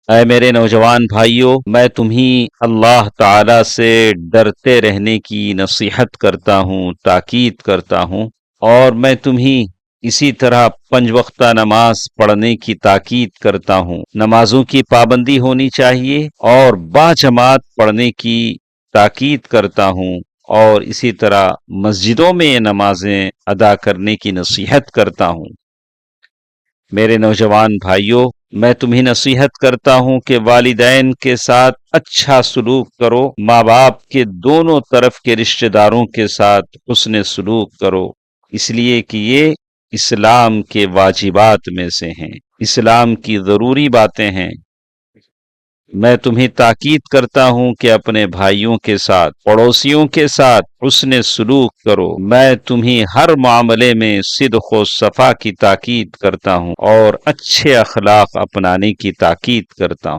اے میرے نوجوان بھائیوں، میں تمہیں اللہ تعالی سے ڈرتے رہنے کی نصیحت کرتا ہوں، تاکید کرتا ہوں، اور میں تمہیں اسی طرح 5 وقتہ نماز پڑھنے کی تاکید کرتا ہوں۔ نمازوں کی پابندی ہونی چاہیے اور باجماعت پڑھنے کی تاکید کرتا ہوں، اور اسی طرح مسجدوں میں نمازیں ادا کرنے کی نصیحت کرتا ہوں۔ میرے نوجوان بھائیوں، میں تمہیں نصیحت کرتا ہوں کہ والدین کے ساتھ اچھا سلوک کرو، ماں باپ کے دونوں طرف کے رشتہ داروں کے ساتھ حسن سلوک کرو، اس لیے کہ یہ اسلام کے واجبات میں سے ہیں، اسلام کی ضروری باتیں ہیں۔ میں تمہیں تاکید کرتا ہوں کہ اپنے بھائیوں کے ساتھ، پڑوسیوں کے ساتھ حسن سلوک کرو۔ میں تمہیں ہر معاملے میں صدق و صفا کی تاکید کرتا ہوں اور اچھے اخلاق اپنانے کی تاکید کرتا ہوں۔